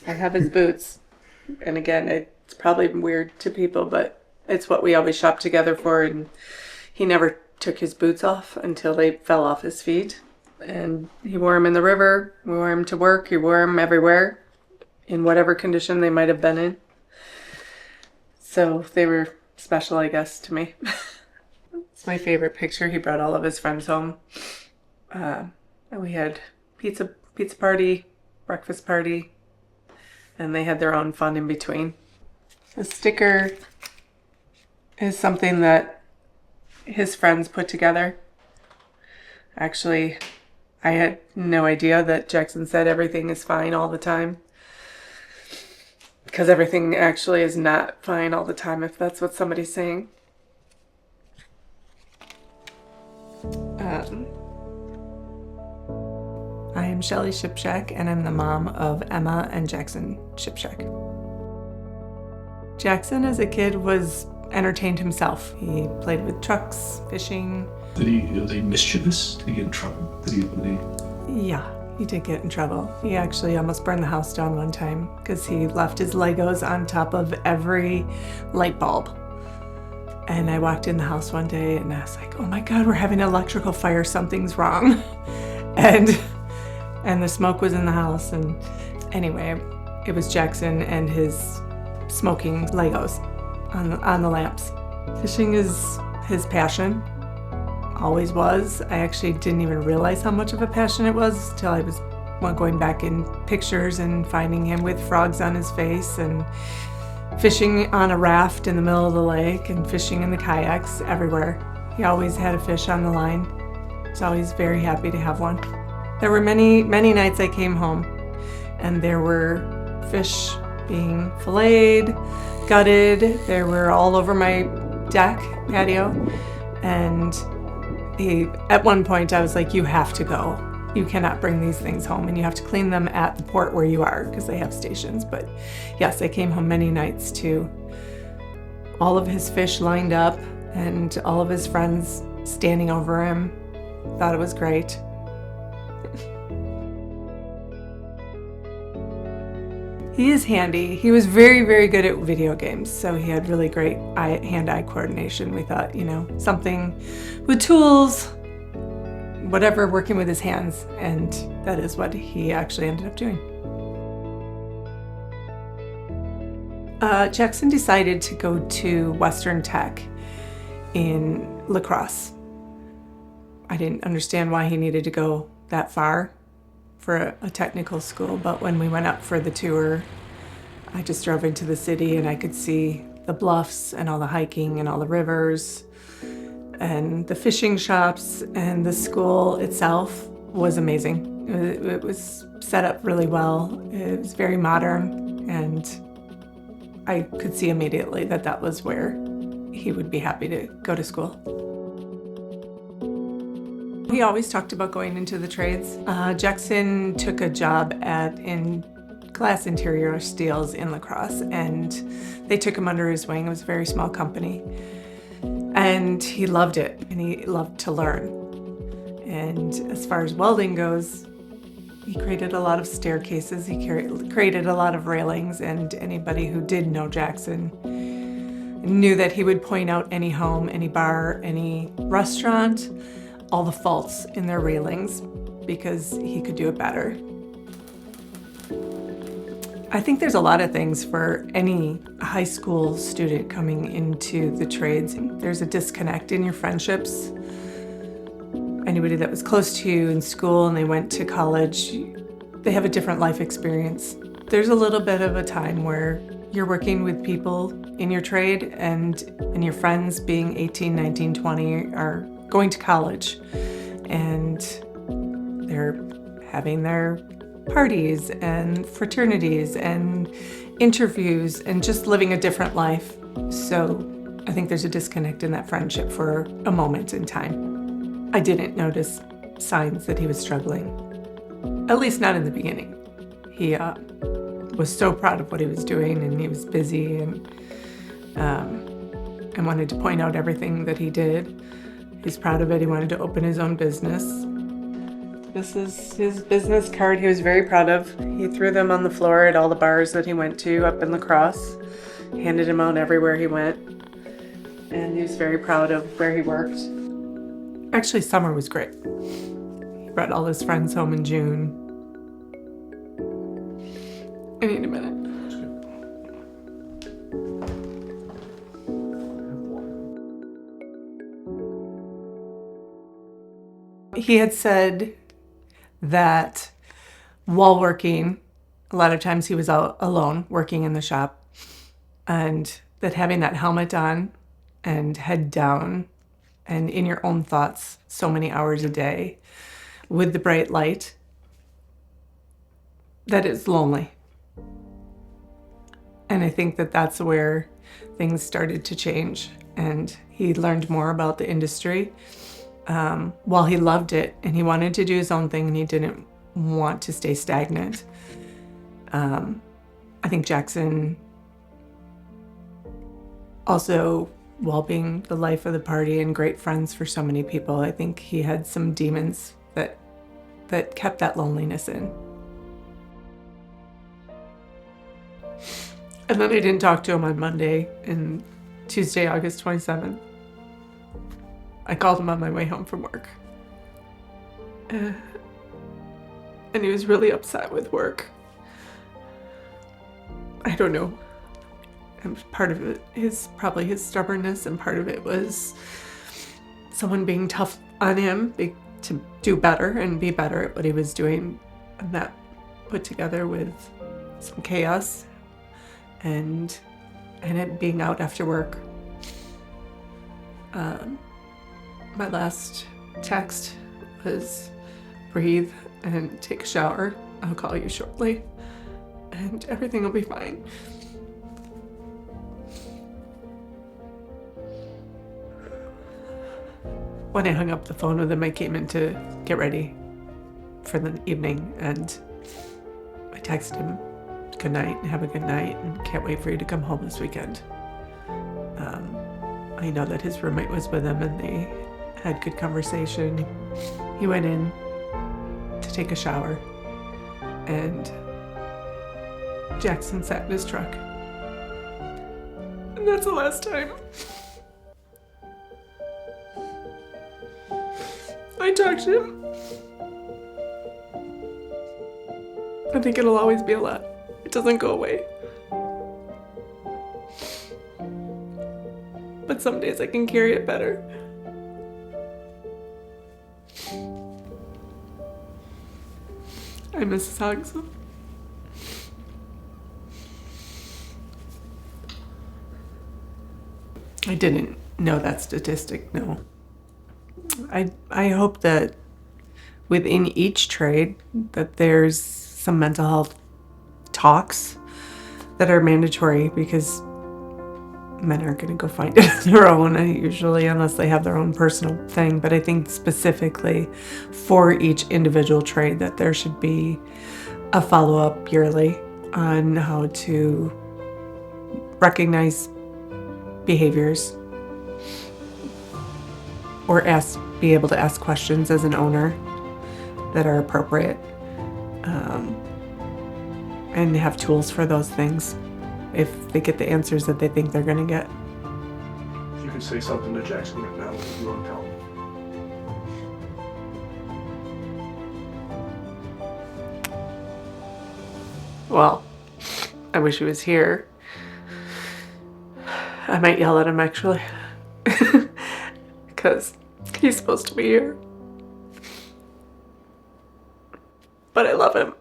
I have his boots. And again, it's probably weird to people, but it's what we always shop together for. And he never took his boots off until they fell off his feet. And he wore them in the river. We wore them to work. He wore them everywhere in whatever condition they might have been in. So they were special, I guess, to me. It's my favorite picture. He brought all of his friends home. And we had pizza party, breakfast party, and they had their own fun in between. The sticker is something that his friends put together. Actually, I had no idea that Jackson said everything is fine all the time. Because everything actually is not fine all the time, if that's what somebody's saying. I am Shelley Szypszak, and I'm the mom of Emma and Jackson Szypszak. Jackson, as a kid, was entertained himself. He played with trucks, fishing. Was he mischievous? Did he get in trouble? Yeah, he did get in trouble. He actually almost burned the house down one time because he left his Legos on top of every light bulb. And I walked in the house one day and I was like, oh my God, we're having an electrical fire, something's wrong. And the smoke was in the house. And anyway, it was Jackson and his smoking Legos on the lamps. Fishing is his passion, always was. I actually didn't even realize how much of a passion it was till I was going back in pictures and finding him with frogs on his face and fishing on a raft in the middle of the lake and fishing in the kayaks everywhere. He always had a fish on the line. I was always very happy to have one. There were many, many nights I came home and there were fish being filleted, gutted. They were all over my deck, patio. And at one point I was like, you have to go. You cannot bring these things home and you have to clean them at the port where you are because they have stations. But yes, I came home many nights to all of his fish lined up and all of his friends standing over him. Thought it was great. He is handy. He was very, very good at video games, so he had really great hand-eye coordination. We thought, something with tools, whatever, working with his hands, and that is what he actually ended up doing. Jackson decided to go to Western Tech in La Crosse. I didn't understand why he needed to go that far for a technical school, but when we went up for the tour, I just drove into the city and I could see the bluffs and all the hiking and all the rivers and the fishing shops, and the school itself was amazing. It was set up really well. It was very modern, and I could see immediately that that was where he would be happy to go to school. He always talked about going into the trades. Jackson took a job in glass interior steels in La Crosse, and they took him under his wing. It was a very small company. And he loved it, and he loved to learn. And as far as welding goes, he created a lot of staircases. He created a lot of railings, and anybody who did know Jackson knew that he would point out any home, any bar, any restaurant, all the faults in their railings because he could do it better. I think there's a lot of things for any high school student coming into the trades. There's a disconnect in your friendships. Anybody that was close to you in school and they went to college, they have a different life experience. There's a little bit of a time where you're working with people in your trade and your friends being 18, 19, 20 are going to college, and they're having their parties and fraternities and interviews and just living a different life. So I think there's a disconnect in that friendship for a moment in time. I didn't notice signs that he was struggling, at least not in the beginning. He was so proud of what he was doing, and he was busy, and I wanted to point out everything that he did. He's proud of it. He wanted to open his own business. This is his business card he was very proud of. He threw them on the floor at all the bars that he went to up in La Crosse. Handed them out everywhere he went. And he was very proud of where he worked. Actually, summer was great. He brought all his friends home in June. I need a minute. He had said that while working, a lot of times he was out alone working in the shop, and that having that helmet on and head down and in your own thoughts so many hours a day with the bright light, that it's lonely. And I think that that's where things started to change, and he learned more about the industry. While he loved it and he wanted to do his own thing and he didn't want to stay stagnant. I think Jackson also, while being the life of the party and great friends for so many people, I think he had some demons that kept that loneliness in. And then I didn't talk to him on Monday and Tuesday, August 27th. I called him on my way home from work. And he was really upset with work. I don't know. And part of it is probably his stubbornness, and part of it was someone being tough on him to do better and be better at what he was doing. And that put together with some chaos and it being out after work. My last text was, breathe and take a shower. I'll call you shortly and everything will be fine. When I hung up the phone with him, I came in to get ready for the evening, and I texted him, good night, have a good night, and can't wait for you to come home this weekend. I know that his roommate was with him and they had good conversation. He went in to take a shower and Jackson sat in his truck. And that's the last time I talked to him. I think it'll always be a lot. It doesn't go away. But some days I can carry it better. I miss his hugs. I didn't know that statistic, no. I hope that within each trade that there's some mental health talks that are mandatory, because men aren't going to go find it on their own, usually, unless they have their own personal thing. But I think specifically for each individual trade that there should be a follow-up yearly on how to recognize behaviors or be able to ask questions as an owner that are appropriate, and have tools for those things if they get the answers that they think they're going to get. If you could say something to Jackson right now, what do you want to tell him? Well, I wish he was here. I might yell at him, actually, because he's supposed to be here. But I love him.